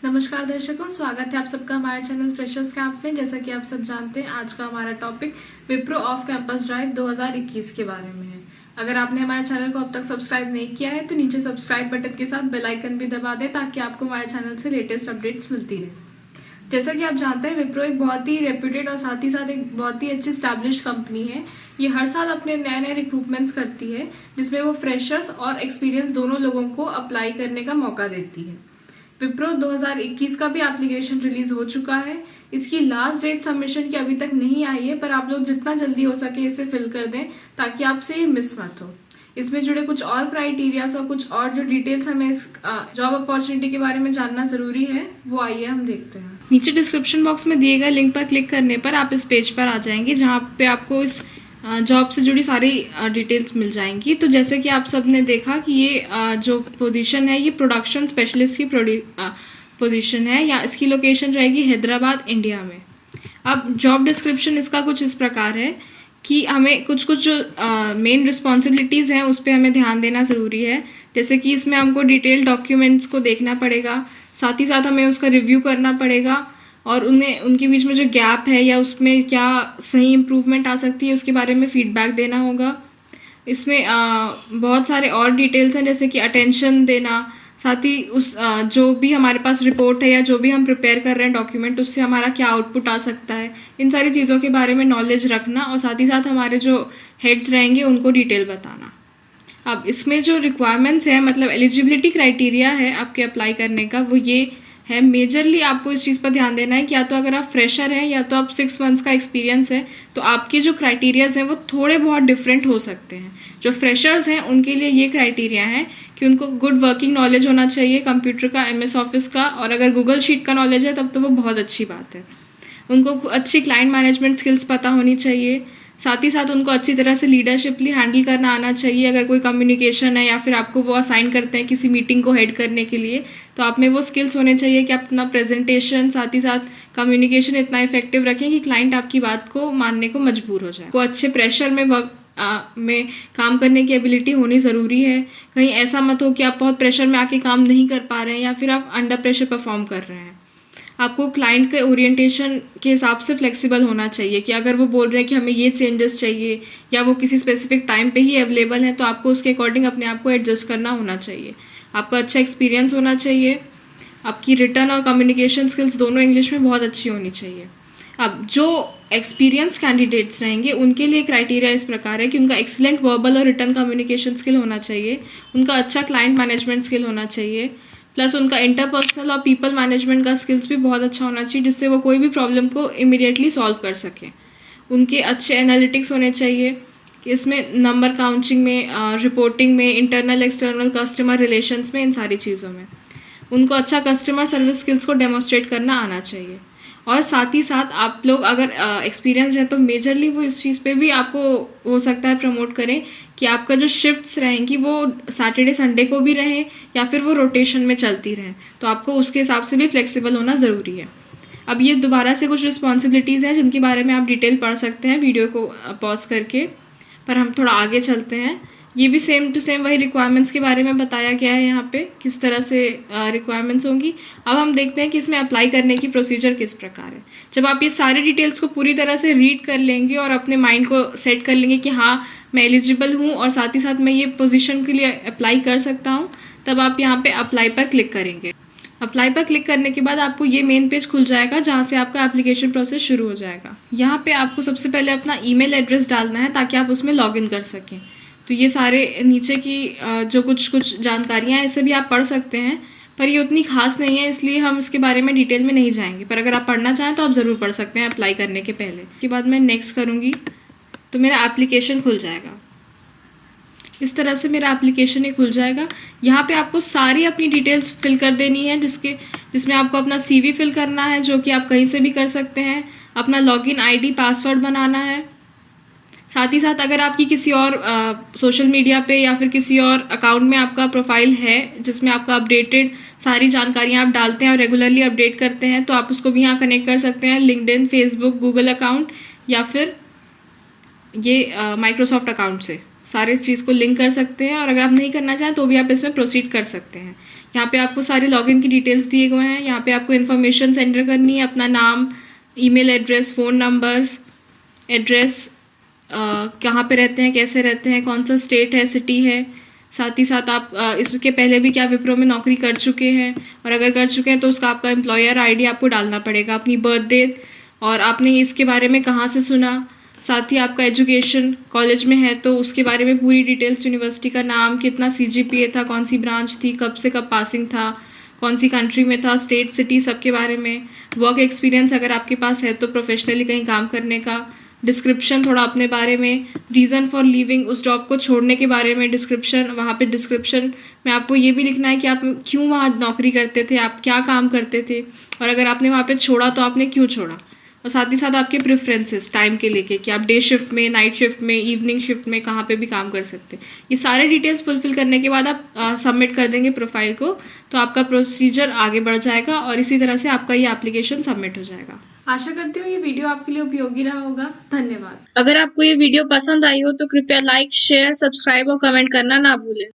नमस्कार दर्शकों, स्वागत है आप सबका हमारे चैनल फ्रेशर्स कैंप में। जैसा कि आप सब जानते हैं, आज का हमारा topic Wipro off campus drive 2021 के बारे में है। अगर आपने हमारे चैनल को अब तक सब्सक्राइब नहीं किया है तो नीचे सब्सक्राइब बटन के साथ बेल आइकन भी दबा दें ताकि आपको हमारे चैनल से लेटेस्ट अपडेट्स मिलती रहे। जैसा कि आप जानते हैं, विप्रो एक बहुत ही रेप्यूटेड और साथ ही साथ एक बहुत ही अच्छी स्टैब्लिश कंपनी है। ये हर साल अपने नए नए रिक्रूटमेंट्स करती है, जिसमें वो फ्रेशर्स और एक्सपीरियंस दोनों लोगों को अप्लाई करने का मौका देती है। विप्रो 2021 का भी एप्लीकेशन रिलीज हो चुका है। इसकी लास्ट डेट सबमिशन की अभी तक नहीं आई है, पर आप लोग जितना जल्दी हो सके इसे फिल कर दें ताकि आपसे ये मिस मत हो। इसमें जुड़े कुछ और क्राइटेरियाज और कुछ और जो डिटेल्स हमें इस जॉब अपॉर्चुनिटी के बारे में जानना जरूरी है, वो आइए हम देखते हैं। नीचे डिस्क्रिप्शन बॉक्स में दिए गए लिंक पर क्लिक करने पर आप इस पेज पर आ जाएंगे, जहाँ पे आपको इस जॉब से जुड़ी सारी डिटेल्स मिल जाएंगी। तो जैसे कि आप सब ने देखा कि ये जो पोजीशन है, ये प्रोडक्शन स्पेशलिस्ट की पोजीशन है, या इसकी लोकेशन रहेगी हैदराबाद, इंडिया में। अब जॉब डिस्क्रिप्शन इसका कुछ इस प्रकार है कि हमें कुछ जो मेन रिस्पॉन्सिबिलिटीज़ हैं उस पर हमें ध्यान देना ज़रूरी है। जैसे कि इसमें हमको डिटेल डॉक्यूमेंट्स को देखना पड़ेगा, साथ ही साथ हमें उसका रिव्यू करना पड़ेगा और उनके बीच में जो गैप है या उसमें क्या सही इम्प्रूवमेंट आ सकती है उसके बारे में फीडबैक देना होगा। इसमें बहुत सारे और डिटेल्स हैं, जैसे कि अटेंशन देना, साथ ही उस जो भी हमारे पास रिपोर्ट है या जो भी हम प्रिपेयर कर रहे हैं डॉक्यूमेंट, उससे हमारा क्या आउटपुट आ सकता है, इन सारी चीज़ों के बारे में नॉलेज रखना और साथ ही साथ हमारे जो हेड्स रहेंगे उनको डिटेल बताना। अब इसमें जो रिक्वायरमेंट्स है, मतलब एलिजिबिलिटी क्राइटेरिया है आपके अप्लाई करने का, वो ये है। मेजरली आपको इस चीज़ पर ध्यान देना है कि या तो अगर आप फ्रेशर हैं या तो आप 6 मंथ्स का एक्सपीरियंस है, तो आपके जो क्राइटेरियाज हैं वो थोड़े बहुत डिफरेंट हो सकते हैं। जो फ्रेशर्स हैं उनके लिए ये क्राइटेरिया है कि उनको गुड वर्किंग नॉलेज होना चाहिए कंप्यूटर का, MS ऑफिस का, और अगर गूगल शीट का नॉलेज है तब तो वो बहुत अच्छी बात है। उनको अच्छी क्लाइंट मैनेजमेंट स्किल्स पता होनी चाहिए, साथ ही साथ उनको अच्छी तरह से लीडरशिपली हैंडल करना आना चाहिए। अगर कोई कम्युनिकेशन है या फिर आपको वो असाइन करते हैं किसी मीटिंग को हेड करने के लिए, तो आप में वो स्किल्स होने चाहिए कि आप अपना प्रेजेंटेशन साथ ही साथ कम्युनिकेशन इतना इफेक्टिव रखें कि क्लाइंट आपकी बात को मानने को मजबूर हो जाए। वो अच्छे प्रेशर में में काम करने की एबिलिटी होनी ज़रूरी है। कहीं ऐसा मत हो कि आप बहुत प्रेशर में आके काम नहीं कर पा रहे हैं या फिर आप अंडर प्रेशर परफॉर्म कर रहे हैं। आपको क्लाइंट के ओरिएंटेशन के हिसाब से फ्लेक्सिबल होना चाहिए कि अगर वो बोल रहे हैं कि हमें ये चेंजेस चाहिए या वो किसी स्पेसिफिक टाइम पे ही अवेलेबल है, तो आपको उसके अकॉर्डिंग अपने आप को एडजस्ट करना होना चाहिए। आपका अच्छा एक्सपीरियंस होना चाहिए। आपकी रिटर्न और कम्युनिकेशन स्किल्स दोनों इंग्लिश में बहुत अच्छी होनी चाहिए। अब जो एक्सपीरियंस कैंडिडेट्स रहेंगे उनके लिए क्राइटेरिया इस प्रकार है कि उनका एक्सीलेंट वर्बल और रिटर्न कम्युनिकेशन स्किल होना चाहिए, उनका अच्छा क्लाइंट मैनेजमेंट स्किल होना चाहिए, प्लस उनका इंटरपर्सनल और पीपल मैनेजमेंट का स्किल्स भी बहुत अच्छा होना चाहिए, जिससे वो कोई भी प्रॉब्लम को इमीडिएटली सॉल्व कर सकें। उनके अच्छे एनालिटिक्स होने चाहिए कि इसमें नंबर काउंटिंग में, रिपोर्टिंग में, इंटरनल एक्सटर्नल कस्टमर रिलेशंस में, इन सारी चीज़ों में। उनको अच्छा कस्टमर सर्विस स्किल्स को डेमोस्ट्रेट करना आना चाहिए। और साथ ही साथ आप लोग अगर एक्सपीरियंस है तो मेजरली वो इस चीज़ पे भी आपको हो सकता है प्रमोट करें कि आपका जो शिफ्ट्स रहेंगी वो सैटरडे संडे को भी रहें या फिर वो रोटेशन में चलती रहें, तो आपको उसके हिसाब से भी फ्लेक्सिबल होना ज़रूरी है। अब ये दोबारा से कुछ रिस्पॉन्सिबिलिटीज़ हैं जिनके बारे में आप डिटेल पढ़ सकते हैं वीडियो को पॉज करके, पर हम थोड़ा आगे चलते हैं। ये भी सेम टू सेम वही रिक्वायरमेंट्स के बारे में बताया गया है यहाँ पे, किस तरह से रिक्वायरमेंट्स होंगी। अब हम देखते हैं कि इसमें अप्लाई करने की प्रोसीजर किस प्रकार है। जब आप ये सारी डिटेल्स को पूरी तरह से रीड कर लेंगे और अपने माइंड को सेट कर लेंगे कि हाँ मैं एलिजिबल हूँ और साथ ही साथ मैं ये पोजीशन के लिए अप्लाई कर सकता हूँ, तब आप यहाँ पे अप्लाई पर क्लिक करेंगे। अप्लाई पर क्लिक करने के बाद आपको ये मेन पेज खुल जाएगा जहाँ से आपका एप्लीकेशन प्रोसेस शुरू हो जाएगा। यहाँ पे आपको सबसे पहले अपना ईमेल एड्रेस डालना है ताकि आप उसमें लॉगिन कर सकें। तो ये सारे नीचे की जो कुछ जानकारियाँ हैं इसे भी आप पढ़ सकते हैं, पर ये उतनी खास नहीं है, इसलिए हम इसके बारे में डिटेल में नहीं जाएंगे। पर अगर आप पढ़ना चाहें तो आप ज़रूर पढ़ सकते हैं अप्लाई करने के पहले। उसके बाद मैं नेक्स्ट करूँगी तो मेरा एप्लीकेशन खुल जाएगा। इस तरह से मेरा एप्लीकेशन ही खुल जाएगा। यहाँ पे आपको सारी अपनी डिटेल्स फिल कर देनी है, जिसमें आपको अपना CV फिल करना है, जो कि आप कहीं से भी कर सकते हैं। अपना लॉगिन ID पासवर्ड बनाना है। साथ ही साथ अगर आपकी किसी और सोशल मीडिया पे या फिर किसी और अकाउंट में आपका प्रोफाइल है जिसमें आपका अपडेटेड सारी जानकारियाँ आप डालते हैं और रेगुलरली अपडेट करते हैं, तो आप उसको भी यहाँ कनेक्ट कर सकते हैं। लिंक्डइन, फेसबुक, गूगल अकाउंट या फिर ये माइक्रोसॉफ्ट अकाउंट से। सारे चीज़ को लिंक कर सकते हैं, और अगर आप नहीं करना चाहें तो भी आप इसमें प्रोसीड कर सकते हैं। यहाँ पे आपको सारे लॉगिन की डिटेल्स दिए गए हैं। यहाँ पे आपको इन्फॉर्मेशन एंटर करनी है, अपना नाम, email address, phone numbers, address, कहाँ पे रहते हैं, कैसे रहते हैं, कौन सा स्टेट है, सिटी है। साथ ही साथ आप इसके पहले भी क्या विप्रो में नौकरी कर चुके हैं, और अगर कर चुके हैं तो उसका आपका एम्प्लॉयर आईडी आपको डालना पड़ेगा, अपनी बर्थ डेट, और आपने इसके बारे में कहाँ से सुना। साथ ही आपका एजुकेशन, कॉलेज में है तो उसके बारे में पूरी डिटेल्स, यूनिवर्सिटी का नाम, कितना CGPA था, कौन सी ब्रांच थी, कब से कब पासिंग था, कौन सी कंट्री में था, स्टेट, सिटी, सबके बारे में। वर्क एक्सपीरियंस अगर आपके पास है तो प्रोफेशनली कहीं काम करने का। डिस्क्रिप्शन थोड़ा अपने बारे में, रीज़न फॉर लीविंग, उस जॉब को छोड़ने के बारे में डिस्क्रिप्शन। वहाँ पे डिस्क्रिप्शन में आपको ये भी लिखना है कि आप क्यों वहाँ नौकरी करते थे, आप क्या काम करते थे, और अगर आपने वहाँ पे छोड़ा तो आपने क्यों छोड़ा। और साथ ही साथ आपके प्रेफरेंसेस टाइम के लेके कि आप डे शिफ्ट में, नाइट शिफ्ट में, इवनिंग शिफ्ट में कहाँ पे भी काम कर सकते हैं। ये सारे डिटेल्स फुलफिल करने के बाद आप सबमिट कर देंगे प्रोफाइल को, तो आपका प्रोसीजर आगे बढ़ जाएगा और इसी तरह से आपका ये एप्लीकेशन सबमिट हो जाएगा। आशा करती हूँ ये वीडियो आपके लिए उपयोगी रहा होगा। धन्यवाद। अगर आपको ये वीडियो पसंद आई हो तो कृपया लाइक, शेयर, सब्सक्राइब और कमेंट करना ना भूलें।